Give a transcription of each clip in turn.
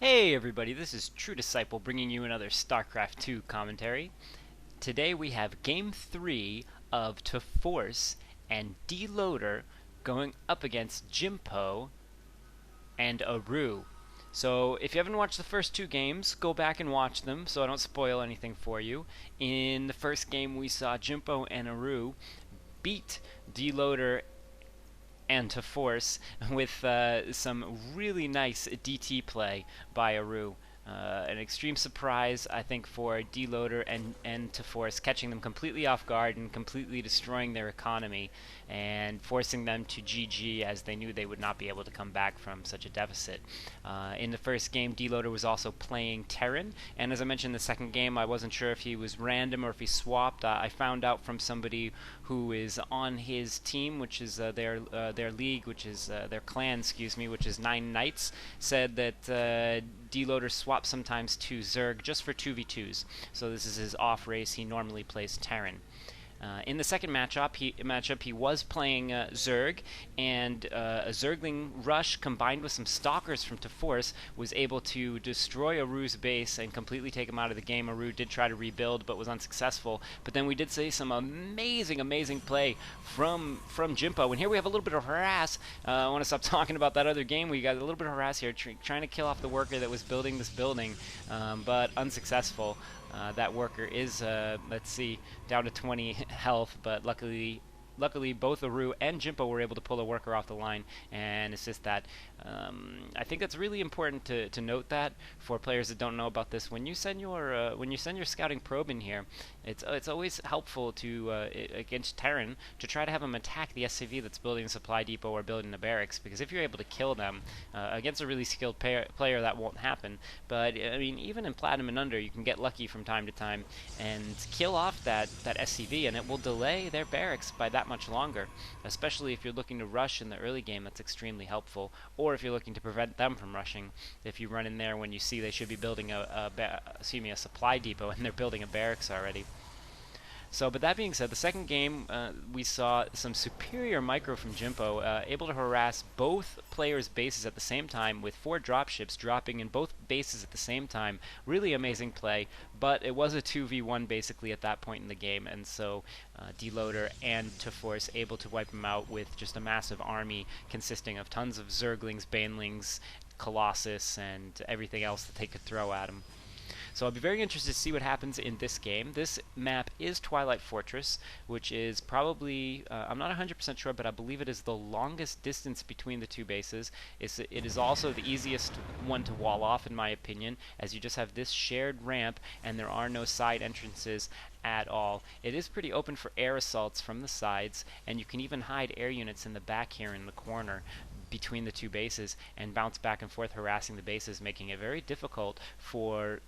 Hey everybody, this is True Disciple bringing you another StarCraft 2 commentary. Today we have Game 3 of TehForce and DeLoAdEr going up against jimpo and Arew. So if you haven't watched the first two games, go back and watch them so I don't spoil anything for you. In the first game we saw jimpo and Arew beat DeLoAdEr and TehForce with some really nice DT play by Arew. An extreme surprise, I think, for DeLoAdEr and TehForce, catching them completely off guard and completely destroying their economy and forcing them to GG as they knew they would not be able to come back from such a deficit. In the first game, DeLoAdEr was also playing Terran, and as I mentioned in the second game, I wasn't sure if he was random or if he swapped. I found out from somebody who is on his team, which is their league, which is their clan, excuse me, which is 9 Knights, said that DeLoAdEr swaps sometimes to Zerg just for 2v2s. So this is his off race. He normally plays Terran. In the second matchup, he was playing Zerg, and a Zergling rush combined with some stalkers from TehForce was able to destroy Arew's base and completely take him out of the game. Arew did try to rebuild, but was unsuccessful. But then we did see some amazing play from jimpo, and here we have a little bit of harass. I want to stop talking about that other game. We got a little bit of harass here, trying to kill off the worker that was building this building, but unsuccessful. That worker is, let's see, down to 20 health, but luckily both Arew and jimpo were able to pull a worker off the line and assist that. I think that's really important to note that for players that don't know about this. When you send your scouting probe in here, it's always helpful to against Terran to try to have them attack the SCV that's building a supply depot or building the barracks, because if you're able to kill them against a really skilled player, that won't happen. But I mean, even in Platinum and under, you can get lucky from time to time and kill off that SCV, and it will delay their barracks by that much longer. Especially if you're looking to rush in the early game, that's extremely helpful. Or if you're looking to prevent them from rushing, if you run in there when you see they should be building a supply depot and they're building a barracks already. So, but that being said, the second game, we saw some superior micro from jimpo, able to harass both players' bases at the same time with 4 dropships dropping in both bases at the same time. Really amazing play, but it was a 2v1 basically at that point in the game, and so DeLoAdEr and TehForce able to wipe him out with just a massive army consisting of tons of Zerglings, Banelings, Colossus, and everything else that they could throw at him. So I'll be very interested to see what happens in this game. This map is Twilight Fortress, which is probably, I'm not 100% sure, but I believe it is the longest distance between the two bases. It is also the easiest one to wall off, in my opinion, as you just have this shared ramp and there are no side entrances at all. It is pretty open for air assaults from the sides, and you can even hide air units in the back here in the corner between the two bases and bounce back and forth harassing the bases, making it very difficult for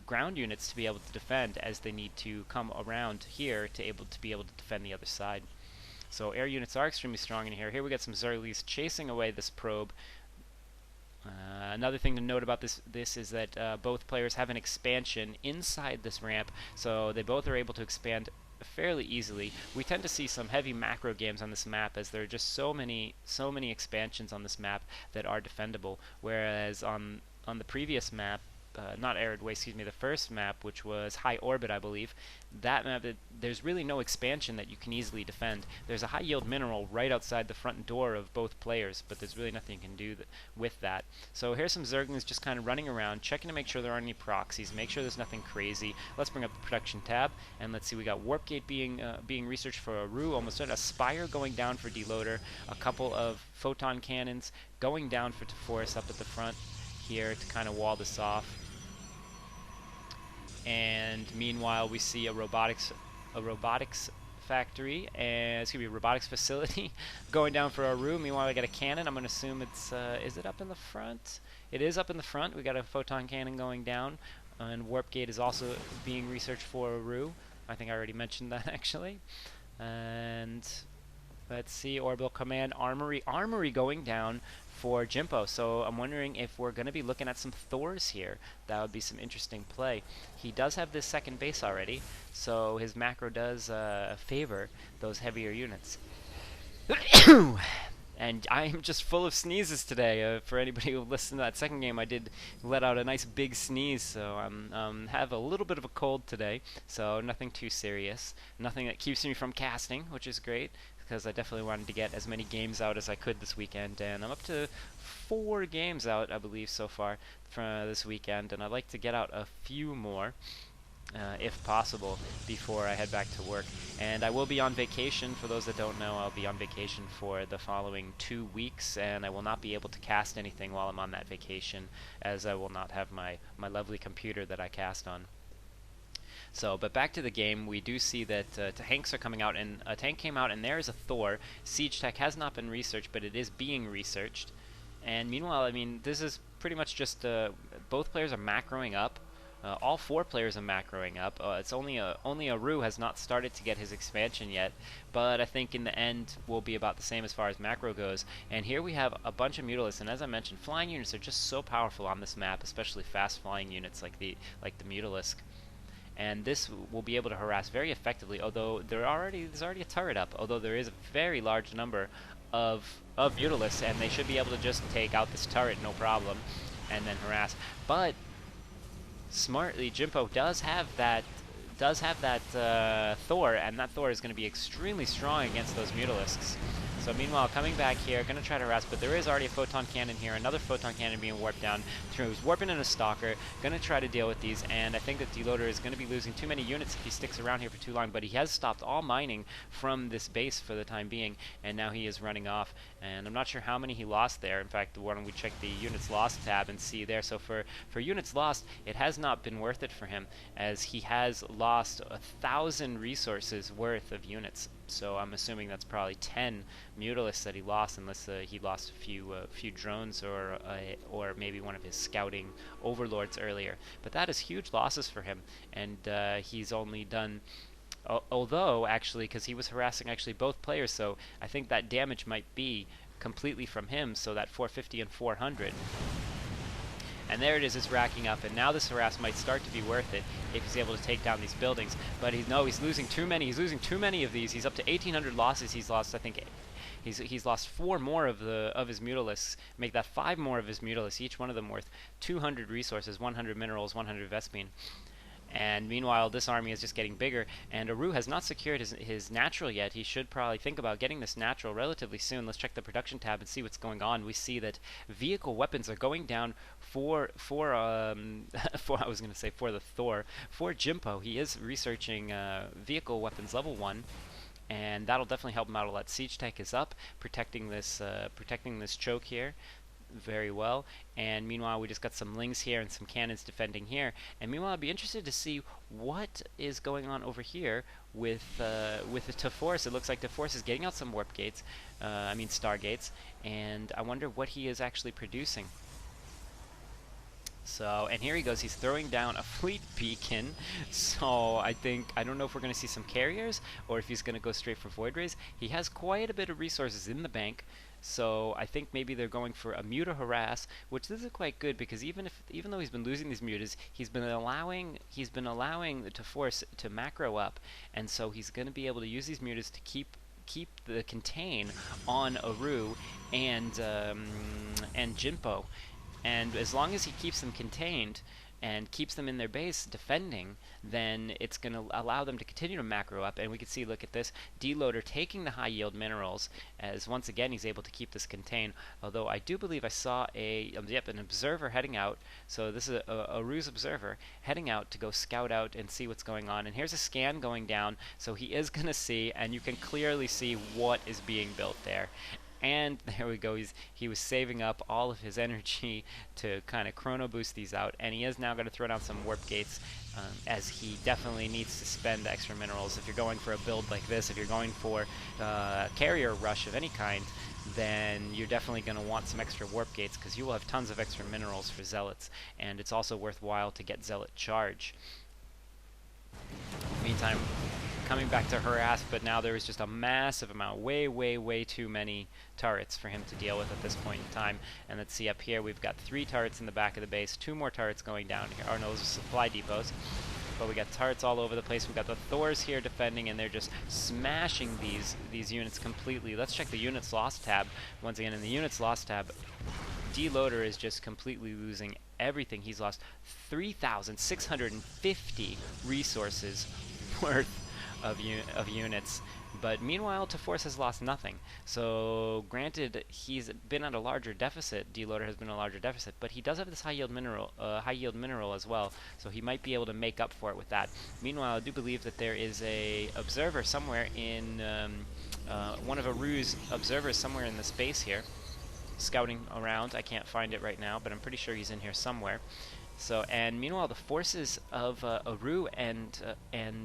ground units to be able to defend, as they need to come around here to be able to defend the other side. So air units are extremely strong in here. Here we got some Zerglies chasing away this probe. Another thing to note about this is that both players have an expansion inside this ramp, so they both are able to expand fairly easily. We tend to see some heavy macro games on this map, as there are just so many expansions on this map that are defendable, whereas on the previous map, not Arid Way, excuse me, the first map, which was High Orbit, I believe, that map, there's really no expansion that you can easily defend. There's a high yield mineral right outside the front door of both players, but there's really nothing you can do with that. So here's some Zerglings just kind of running around, checking to make sure there aren't any proxies, make sure there's nothing crazy. Let's bring up the production tab, and let's see, we got Warp Gate being researched for Arew, almost a Spire going down for DeLoAdEr, a couple of photon cannons going down for TehForce up at the front here to kind of wall this off. And meanwhile, we see a robotics factory, and it's gonna be a robotics facility going down for Arew. Meanwhile, we got a cannon. I'm gonna assume it's is it up in the front? It is up in the front. We got a photon cannon going down, and Warp Gate is also being researched for Arew. I think I already mentioned that actually. And let's see, Orbital Command Armory going down for jimpo. So I'm wondering if we're going to be looking at some Thors here. That would be some interesting play. He does have this second base already, so his macro does favor those heavier units. And I'm just full of sneezes today. For anybody who listened to that second game, I did let out a nice big sneeze, so I'm have a little bit of a cold today. So nothing too serious, nothing that keeps me from casting, which is great because I definitely wanted to get as many games out as I could this weekend, and I'm up to 4 games out, I believe, so far for this weekend, and I'd like to get out a few more. If possible, before I head back to work. And I will be on vacation. For those that don't know, I'll be on vacation for the following 2 weeks, and I will not be able to cast anything while I'm on that vacation, as I will not have my lovely computer that I cast on. So, but back to the game, we do see that tanks are coming out, and a tank came out, and there is a Thor. Siege tech has not been researched, but it is being researched. And meanwhile, I mean, this is pretty much just both players are macroing up. All 4 players are macroing up. It's only Arew has not started to get his expansion yet, but I think in the end will be about the same as far as macro goes. And here we have a bunch of Mutalisks, and as I mentioned, flying units are just so powerful on this map, especially fast flying units like the Mutalisk. And this will be able to harass very effectively. Although there's already a turret up, although there is a very large number of Mutalisks, and they should be able to just take out this turret no problem, and then harass. But smartly, jimpo does have that Thor, and that Thor is going to be extremely strong against those Mutalisks. So meanwhile, coming back here, going to try to harass, but there is already a photon cannon here, another photon cannon being warped down. He's warping in a stalker, going to try to deal with these, and I think that DeLoAdEr is going to be losing too many units if he sticks around here for too long, but he has stopped all mining from this base for the time being, and now he is running off, and I'm not sure how many he lost there. In fact, why don't we check the units lost tab and see there. So for units lost, it has not been worth it for him, as he has lost 1,000 resources worth of units. So I'm assuming that's probably 10 Mutalisks that he lost, unless he lost a few drones or maybe one of his scouting overlords earlier. But that is huge losses for him, and he's only done. Although actually, because he was harassing actually both players, so I think that damage might be completely from him. So that 450 and 400. And there it is, it's racking up, and now this harass might start to be worth it if he's able to take down these buildings. But he's losing too many. He's losing too many of these. He's up to 1,800 losses. He's lost, I think, he's lost 4 more of his Mutalisks. Make that 5 more of his Mutalisks, each one of them worth 200 resources, 100 minerals, 100 Vespine. And meanwhile, this army is just getting bigger, and Arew has not secured his natural yet. He should probably think about getting this natural relatively soon. Let's check the production tab and see what's going on. We see that vehicle weapons are going down for I was going to say for the Thor. For jimpo, he is researching vehicle weapons level 1. And that'll definitely help him out a lot. Siege tech is up, protecting this choke here very well. And meanwhile, we just got some lings here and some cannons defending here. And meanwhile, I'd be interested to see what is going on over here with the TehForce. It looks like TehForce is getting out some warp gates, stargates, and I wonder what he is actually producing. So, and here he goes, he's throwing down a fleet beacon. So I don't know if we're going to see some carriers or if he's going to go straight for void rays. He has quite a bit of resources in the bank, so I think maybe they're going for a muta harass, which this is quite good because even though he's been losing these mutas, he's been allowing the TehForce to macro up, and so he's going to be able to use these mutas to keep the contain on Arew and jimpo. And as long as he keeps them contained and keeps them in their base defending, then it's going to allow them to continue to macro up. And we can see, look at this, DeLoAdEr taking the high yield minerals, as once again he's able to keep this contained. Although I do believe I saw an observer heading out. So this is Arew's observer heading out to go scout out and see what's going on. And here's a scan going down, so he is going to see, and you can clearly see what is being built there. And there we go, he was saving up all of his energy to kind of chrono boost these out, and he is now going to throw down some warp gates, as he definitely needs to spend extra minerals. If you're going for a build like this, if you're going for carrier rush of any kind, then you're definitely going to want some extra warp gates, because you will have tons of extra minerals for zealots, and it's also worthwhile to get zealot charge. Meantime, coming back to harass, but now there is just a massive amount, way too many turrets for him to deal with at this point in time. And let's see up here, we've got 3 turrets in the back of the base, 2 more turrets going down here. Oh no, those are supply depots. but we got turrets all over the place. We got the Thors here defending, and they're just smashing these units completely. Let's check the units lost tab once again. In the units lost tab, DeLoAdEr is just completely losing everything. He's lost 3,650 resources worth of units. But meanwhile, TehForce has lost nothing. So granted, he's been at a larger deficit. DeLoAdEr has been a larger deficit, but he does have this high yield mineral as well. So he might be able to make up for it with that. Meanwhile, I do believe that there is a observer somewhere in one of Arew's observers somewhere in the space here, scouting around. I can't find it right now, but I'm pretty sure he's in here somewhere. So, and meanwhile, the forces of Arew and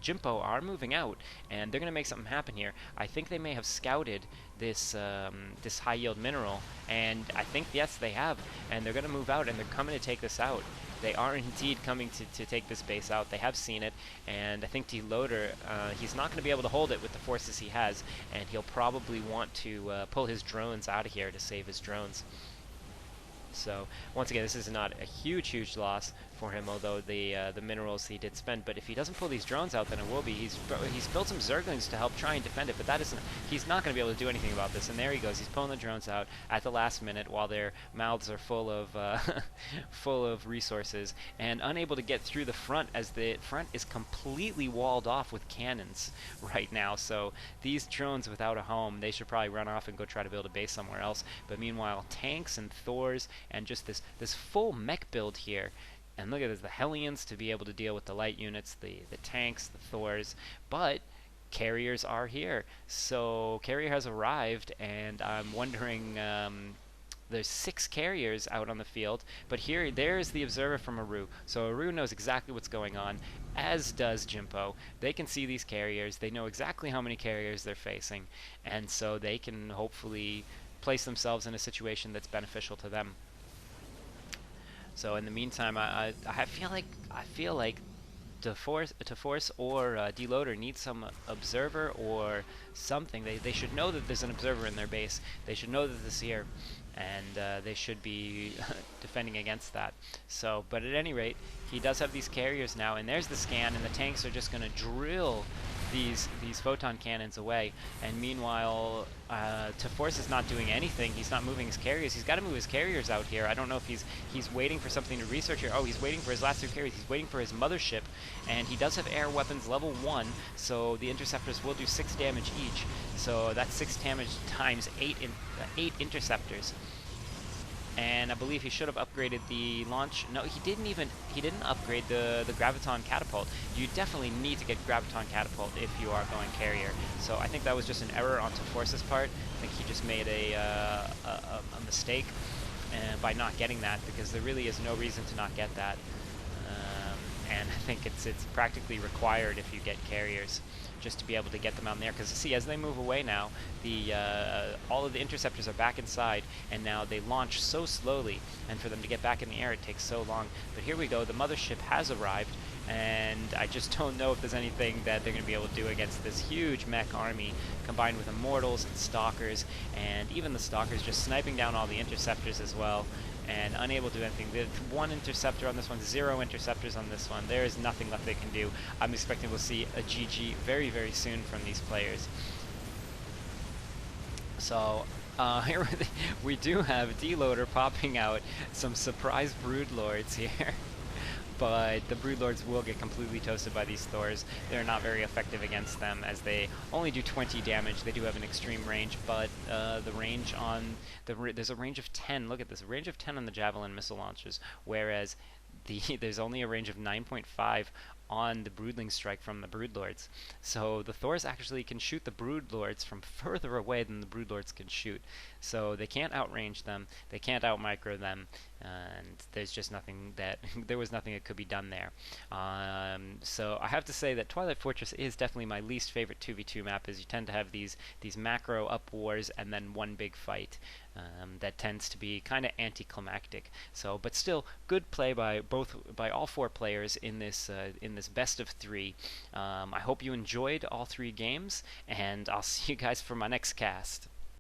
jimpo are moving out, and they're going to make something happen here. I think they may have scouted this this high yield mineral, and I think yes, they have, and they're going to move out, and they're coming to take this out. They are indeed coming to take this base out. They have seen it, and I think DeLoAdEr, he's not going to be able to hold it with the forces he has, and he'll probably want to pull his drones out of here to save his drones. So once again, this is not a huge loss for him, although the minerals he did spend. But if he doesn't pull these drones out, then it will be. He's built some Zerglings to help try and defend it, but that isn't. He's not going to be able to do anything about this. And there he goes. He's pulling the drones out at the last minute while their mouths are full of full of resources and unable to get through the front, as the front is completely walled off with cannons right now. So these drones without a home, they should probably run off and go try to build a base somewhere else. But meanwhile, tanks and Thors and just this full mech build here. And look at this, the Hellions to be able to deal with the light units, the tanks, the Thors, but carriers are here. So carrier has arrived, and I'm wondering, there's 6 carriers out on the field, but there's the observer from Arew. So Arew knows exactly what's going on, as does jimpo. They can see these carriers, they know exactly how many carriers they're facing, and so they can hopefully place themselves in a situation that's beneficial to them. So in the meantime, I feel like TehForce or DeLoAdEr needs some observer or something. They should know that there's an observer in their base. They should know that this is here, and they should be defending against that. So, but at any rate, he does have these carriers now, and there's the scan, and the tanks are just going to drill these photon cannons away. And meanwhile, TehForce is not doing anything. He's not moving his carriers. He's got to move his carriers out here. I don't know if he's waiting for something to research here. Oh, he's waiting for his last 2 carriers. He's waiting for his mothership, and he does have air weapons level 1, so the interceptors will do 6 damage each. So that's 6 damage times 8 interceptors. And I believe he should have upgraded the launch. No, he didn't upgrade the graviton catapult. You definitely need to get graviton catapult if you are going carrier. So I think that was just an error on TehForce's part. I think he just made a mistake by not getting that, because there really is no reason to not get that. And I think it's practically required if you get carriers, just to be able to get them out there. Because see, as they move away now, all of the interceptors are back inside, and now they launch so slowly, and for them to get back in the air, it takes so long. But here we go, the mothership has arrived, and I just don't know if there's anything that they're going to be able to do against this huge mech army, combined with immortals and stalkers, and even the stalkers just sniping down all the interceptors as well, and unable to do anything. There's 1 interceptor on this one, 0 interceptors on this one. There is nothing left they can do. I'm expecting we'll see a GG very soon from these players. So here we do have DeLoAdEr popping out some surprise broodlords here. But the broodlords will get completely toasted by these Thors. They're not very effective against them, as they only do 20 damage. They do have an extreme range, but the range on there's a range of 10. Look at this, a range of 10 on the javelin missile launchers, whereas there's only a range of 9.5 on the broodling strike from the broodlords. So the Thors actually can shoot the broodlords from further away than the broodlords can shoot. So they can't outrange them, they can't outmicro them, and there's just nothing that there was nothing that could be done there. So I have to say that Twilight Fortress is definitely my least favorite 2v2 map, as you tend to have these macro up wars and then one big fight. That tends to be kind of anticlimactic. So, but still, good play by all 4 players in this best of 3. I hope you enjoyed all 3 games, and I'll see you guys for my next cast.